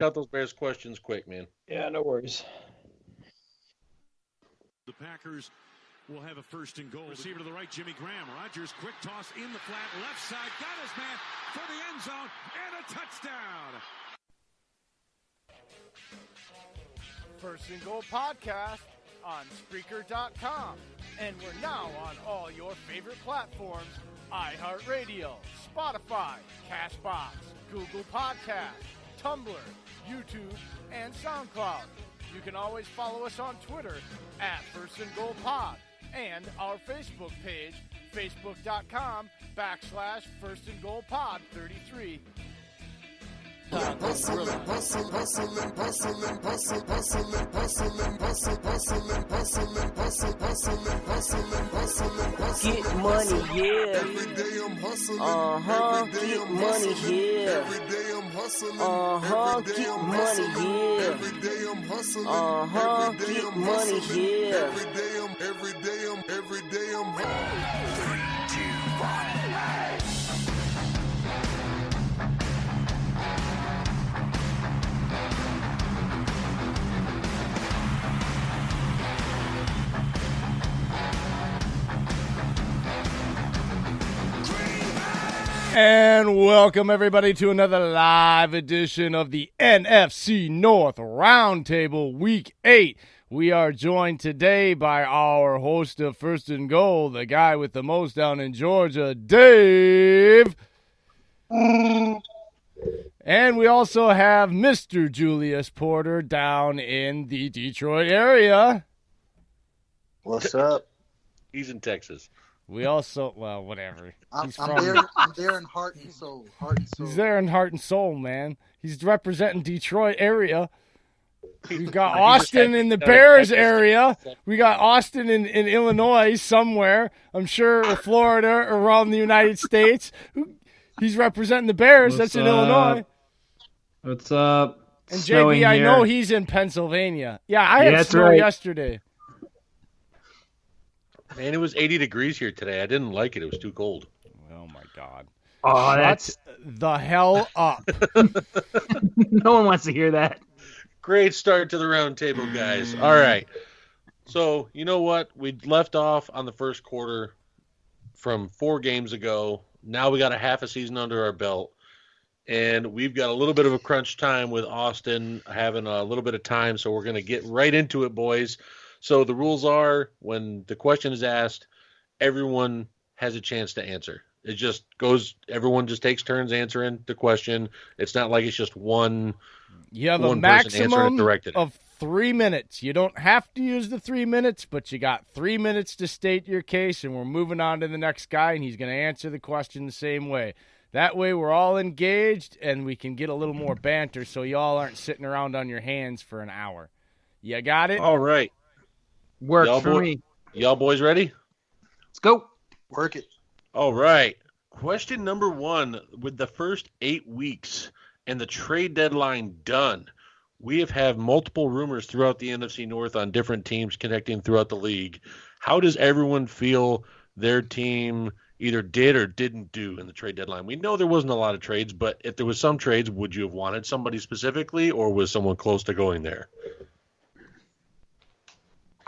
out those Bears questions quick, man. Yeah, no worries. The Packers will have a first and goal. Receiver to the right, Jimmy Graham. Rodgers, quick toss in the flat, left side. Got his man for the end zone and a touchdown. First and Goal podcast on Spreaker.com. And we're now on all your favorite platforms: iHeartRadio, Spotify, Cashbox, Google Podcasts, Tumblr, YouTube, and SoundCloud. You can always follow us on Twitter at First and Goal Pod and our Facebook page, facebook.com/First and Goal Pod 33. Get money, yeah. Get money, yeah. Get money, yeah. Get money, yeah. Every day I'm hustling. 3, 2, 1, hey! And welcome, everybody, to another live edition of the NFC North Round Table Week 8. We are joined today by our host of First and Goal, the guy with the most down in Georgia, Dave. And we also have Mr. Julius Porter down in the Detroit area. What's up? He's in Texas. We also, well, whatever. I'm there in heart and soul. He's there in heart and soul, man. He's representing Detroit area. We've got Austin in the Bears area. We got Austin in Illinois somewhere. I'm sure Florida, around the United States. He's representing the Bears. That's in Illinois. What's up? And JB, I know he's in Pennsylvania. Yeah, I had snow yesterday. Man, it was 80 degrees here today. I didn't like it. It was too cold. Oh, my God. Oh, that's the hell up. No one wants to hear that. Great start to the round table, guys. All right. So, you know what? We left off on the first quarter from 4 games ago. Now we got a half a season under our belt. And we've got a little bit of a crunch time with Austin having a little bit of time. So we're going to get right into it, boys. So the rules are, when the question is asked, everyone has a chance to answer. It just goes, everyone just takes turns answering the question. It's not like it's just one. You have a maximum of 3 minutes. You don't have to use the 3 minutes, but you got 3 minutes to state your case, and we're moving on to the next guy, and he's going to answer the question the same way. That way we're all engaged, and we can get a little more banter so y'all aren't sitting around on your hands for an hour. You got it? All right. Works for me. Y'all boys ready? Let's go. Work it. All right. Question number 1. With the first 8 weeks and the trade deadline done, we have had multiple rumors throughout the NFC North on different teams connecting throughout the league. How does everyone feel their team either did or didn't do in the trade deadline? We know there wasn't a lot of trades, but if there was some trades, would you have wanted somebody specifically, or was someone close to going there?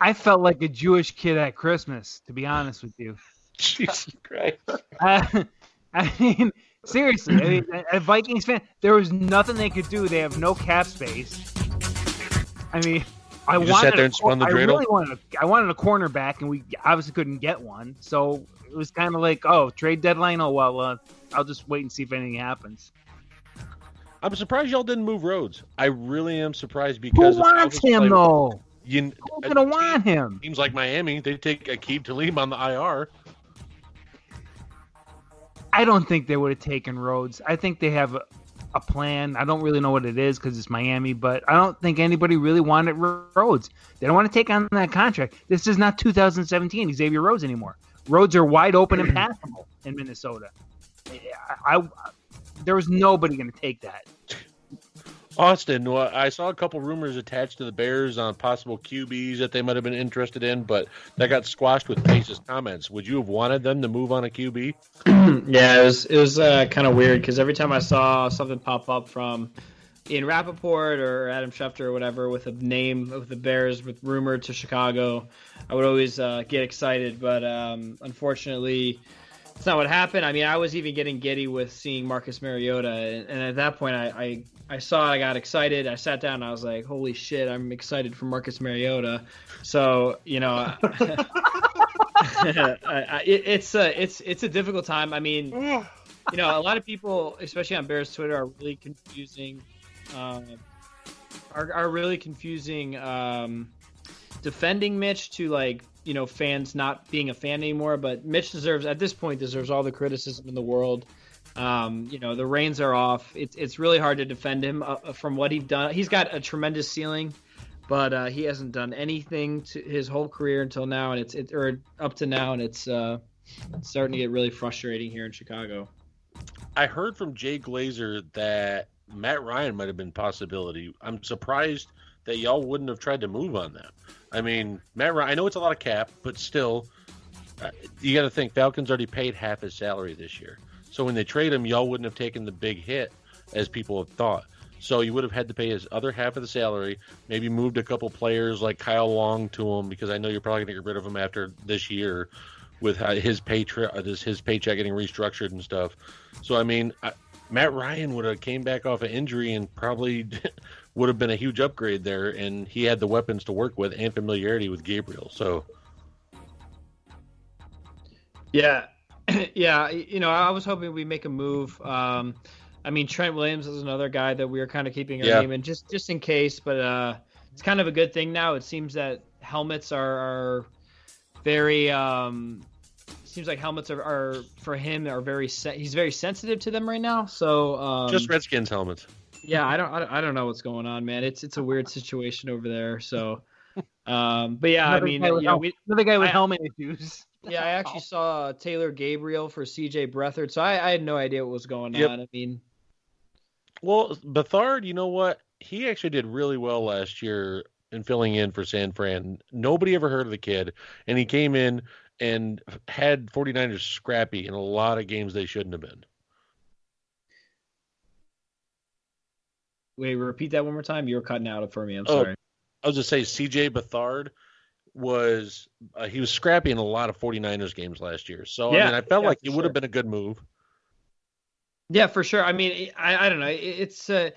I felt like a Jewish kid at Christmas, to be honest with you. Jesus Christ. I mean, seriously, I mean, a Vikings fan, there was nothing they could do. They have no cap space. I mean, I wanted a cornerback, and we obviously couldn't get one. So it was kind of like, oh, trade deadline? Oh, well, I'll just wait and see if anything happens. I'm surprised y'all didn't move Rhodes. I really am surprised because who wants him, though? Who's going to want him? Teams like Miami, they take Aqib Talib on the IR. I don't think they would have taken Rhodes. I think they have a plan. I don't really know what it is because it's Miami, but I don't think anybody really wanted Rhodes. They don't want to take on that contract. This is not 2017 Xavier Rhodes anymore. Roads are wide open and passable in Minnesota. There was nobody going to take that. Austin, I saw a couple rumors attached to the Bears on possible QBs that they might have been interested in, but that got squashed with Pace's comments. Would you have wanted them to move on a QB? Yeah, it was kind of weird because every time I saw something pop up from Ian Rappaport or Adam Schefter or whatever with a name of the Bears with rumored to Chicago, I would always get excited. But unfortunately, it's not what happened. I mean, I was even getting giddy with seeing Marcus Mariota, and at that point, I saw it, I got excited. I sat down, and I was like, "Holy shit, I'm excited for Marcus Mariota." So it's a difficult time. I mean, a lot of people, especially on Bears Twitter, are really confusing. Defending Mitch to fans not being a fan anymore, but Mitch deserves all the criticism in the world. The reins are off. It's really hard to defend him from what he's done. He's got a tremendous ceiling, but he hasn't done anything to his whole career until now, and it's up to now, and it's starting to get really frustrating here in Chicago. I heard from Jay Glazer that Matt Ryan might have been a possibility. I'm surprised that y'all wouldn't have tried to move on that. I mean, Matt Ryan, I know it's a lot of cap, but still, you got to think Falcons already paid half his salary this year. So when they trade him, y'all wouldn't have taken the big hit as people have thought. So you would have had to pay his other half of the salary, maybe moved a couple players like Kyle Long to him, because I know you're probably going to get rid of him after this year with his paycheck getting restructured and stuff. So, I mean, Matt Ryan would have came back off an injury and probably would have been a huge upgrade there, and he had the weapons to work with and familiarity with Gabriel. So, yeah, I was hoping we'd make a move. I mean, Trent Williams is another guy that we were kind of keeping our name in just in case, but it's kind of a good thing now. It seems that helmets are very seems like helmets are for him are very he's very sensitive to them right now. So just Redskins helmets. Yeah, I don't know what's going on, man. It's a weird situation over there. So, but yeah, another guy with helmet issues. Yeah, I actually saw Taylor Gabriel for CJ Beathard, so I had no idea what was going on. I mean, well, Beathard, you know what? He actually did really well last year in filling in for San Fran. Nobody ever heard of the kid, and he came in and had 49ers scrappy in a lot of games they shouldn't have been. Wait, repeat that one more time. You were cutting out for me. I'm sorry. I was just saying CJ Beathard was he was scrappy in a lot of 49ers games last year. So, I mean, I felt like it would have been a good move. Yeah, for sure. I mean, I don't know. It's I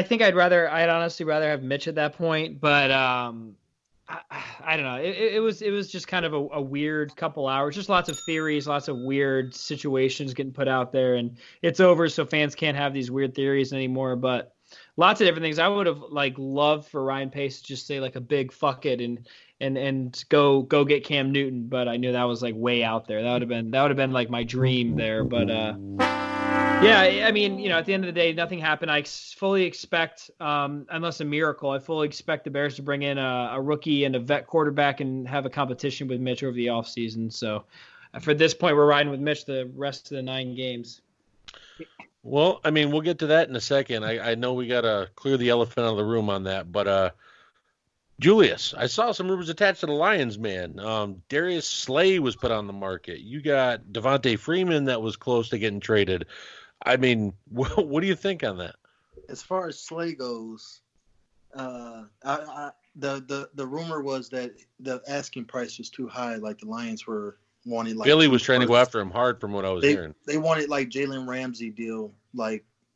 think I'd honestly rather have Mitch at that point, but I don't know. It was just kind of a weird couple hours. Just lots of theories, lots of weird situations getting put out there, and it's over, so fans can't have these weird theories anymore. But lots of different things. I would have loved for Ryan Pace to just say a big fuck it and go get Cam Newton, but I knew that was way out there. That would have been my dream there. But yeah, I mean, at the end of the day, nothing happened. I fully expect, unless a miracle, I fully expect the Bears to bring in a rookie and a vet quarterback and have a competition with Mitch over the offseason. So for this point, we're riding with Mitch the rest of the 9 games. Well, I mean, we'll get to that in a second. I know we got to clear the elephant out of the room on that, but Julius, I saw some rumors attached to the Lions, man. Darius Slay was put on the market. You got Devontae Freeman that was close to getting traded. I mean, what do you think on that? As far as Slay goes, the rumor was that the asking price was too high. The Lions were wanting Philly was trying to go after him hard, from what I was hearing. They wanted Jalen Ramsey deal,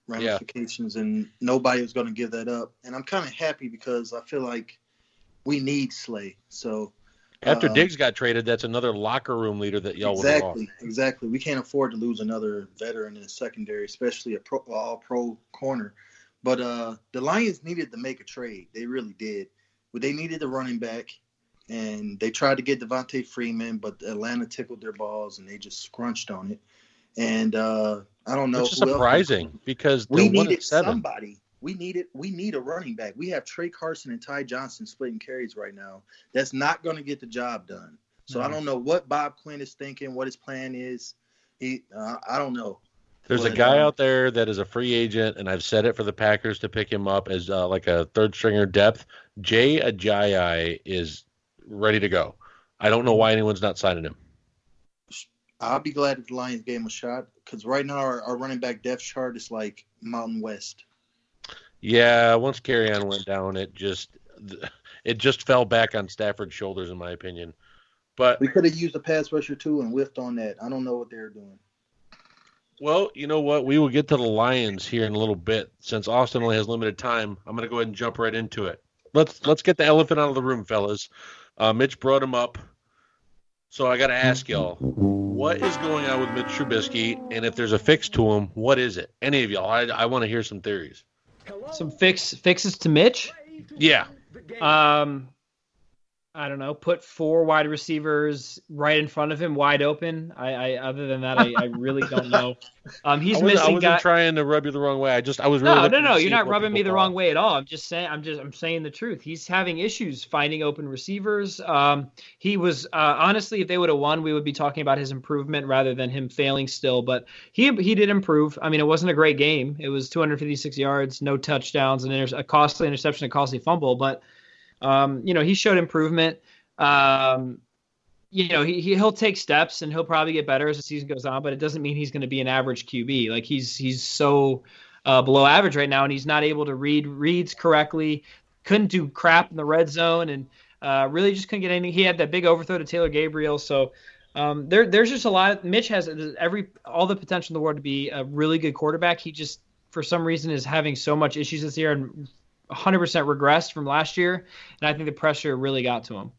ramifications, and nobody was going to give that up. And I'm kind of happy because I feel like we need Slay. So after Diggs got traded, that's another locker room leader that y'all would have lost. Exactly. We can't afford to lose another veteran in the secondary, especially all-pro corner. But the Lions needed to make a trade. They really did. But they needed a running back, and they tried to get Devontae Freeman, but Atlanta tickled their balls, and they just scrunched on it. And I don't know. Which is surprising because we needed somebody. We need a running back. We have Trey Carson and Ty Johnson splitting carries right now. That's not going to get the job done. So I don't know what Bob Quinn is thinking, what his plan is. I don't know. There's a guy out there that is a free agent, and I've said it for the Packers to pick him up as a third stringer depth. Jay Ajayi is ready to go. I don't know why anyone's not signing him. I'll be glad if the Lions gave him a shot because right now our running back depth chart is Mountain West. Yeah, once Carry-On went down, it just fell back on Stafford's shoulders, in my opinion. But we could have used a pass rusher too and whiffed on that. I don't know what they're doing. Well, you know what? We will get to the Lions here in a little bit. Since Austin only has limited time, I'm going to go ahead and jump right into it. Let's get the elephant out of the room, fellas. Mitch brought him up. So I got to ask y'all, what is going on with Mitch Trubisky? And if there's a fix to him, what is it? Any of y'all? I want to hear some theories. Some fixes to Mitch? Yeah. I don't know. Put 4 wide receivers right in front of him, wide open. I other than that, I really don't know. He's missing. I wasn't trying to rub you the wrong way. I was really no. You're not rubbing me the wrong way at all. I'm saying the truth. He's having issues finding open receivers. He was honestly, if they would have won, we would be talking about his improvement rather than him failing still. But he did improve. I mean, it wasn't a great game. It was 256 yards, no touchdowns, and a costly interception, a costly fumble, but. He showed improvement. He'll take steps and he'll probably get better as the season goes on, but it doesn't mean he's going to be an average QB. Like he's so below average right now, and he's not able to read reads correctly. Couldn't do crap in the red zone, and really just couldn't get anything. He had that big overthrow to Taylor Gabriel. So there's just a lot. Mitch has all the potential in the world to be a really good quarterback. He just for some reason is having so much issues this year and 100% regressed from last year, and I think the pressure really got to him.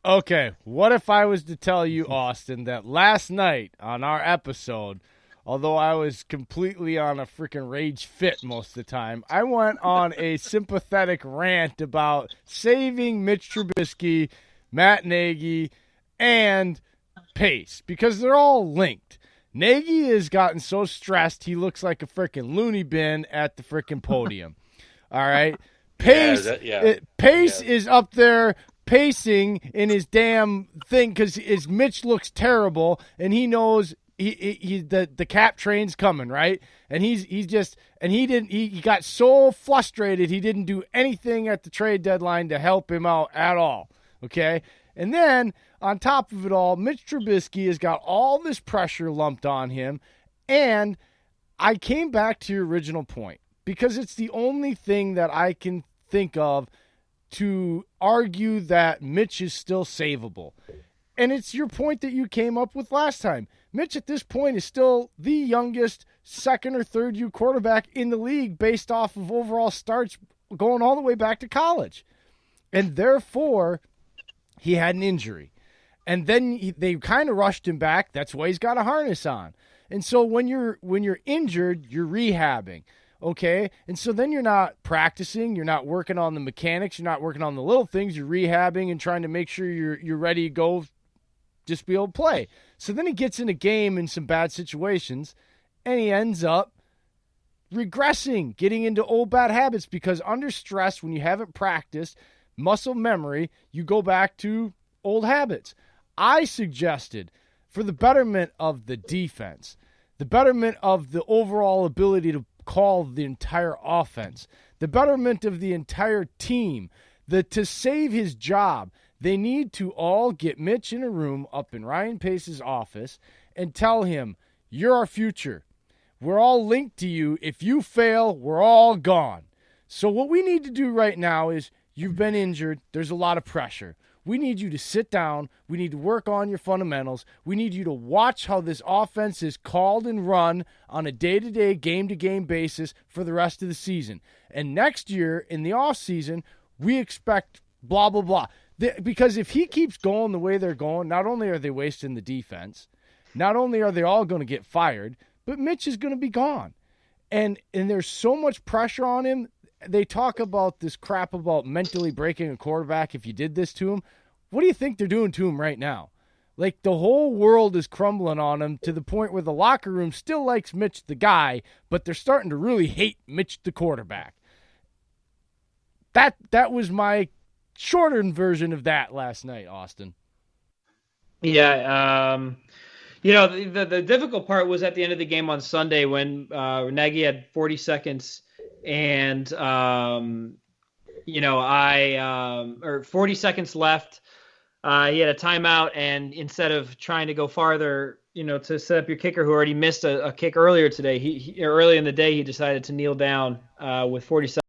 Okay, what if I was to tell you, Austin, that last night on our episode, although I was completely on a freaking rage fit most of the time, I went on a sympathetic rant about saving Mitch Trubisky, Matt Nagy, and Pace, because they're all linked. Nagy has gotten so stressed he looks like a freaking loony bin at the freaking podium. All right, Pace. Pace is up there pacing in his damn thing because his Mitch looks terrible, and he knows the cap train's coming, right? And he got so frustrated he didn't do anything at the trade deadline to help him out at all. Okay, and then on top of it all, Mitch Trubisky has got all this pressure lumped on him, and I came back to your original point. Because it's the only thing that I can think of to argue that Mitch is still savable. And it's your point that you came up with last time. Mitch at this point is still the youngest second or third year quarterback in the league based off of overall starts going all the way back to college. And therefore, he had an injury. And then they kind of rushed him back. That's why he's got a harness on. And so when you're injured, you're rehabbing. Okay, and so then you're not practicing, you're not working on the mechanics, you're not working on the little things, you're rehabbing and trying to make sure you're ready to go, just be able to play. So then he gets in a game in some bad situations, and he ends up regressing, getting into old bad habits, because under stress, when you haven't practiced, muscle memory, you go back to old habits. I suggested, for the betterment of the defense, the betterment of the overall ability to call the entire offense, the betterment of the entire team, to save his job, they need to all get Mitch in a room up in Ryan Pace's office and tell him, you're our future. We're all linked to you. If you fail, we're all gone. So what we need to do right now is, you've been injured. There's a lot of pressure. We need you to sit down. We need to work on your fundamentals. We need you to watch how this offense is called and run on a day-to-day, game-to-game basis for the rest of the season. And next year, in the offseason, we expect blah, blah, blah. Because if he keeps going the way they're going, not only are they wasting the defense, not only are they all going to get fired, but Mitch is going to be gone. And there's so much pressure on him. They talk about this crap about mentally breaking a quarterback if you did this to him. What do you think they're doing to him right now? Like, the whole world is crumbling on him to the point where the locker room still likes Mitch the guy, but they're starting to really hate Mitch the quarterback. That was my shortened version of that last night, Austin. Yeah, the difficult part was at the end of the game on Sunday when Nagy had 40 seconds and, or 40 seconds left. He had a timeout, and instead of trying to go farther, to set up your kicker who already missed a kick earlier today, he early in the day he decided to kneel down with 40 seconds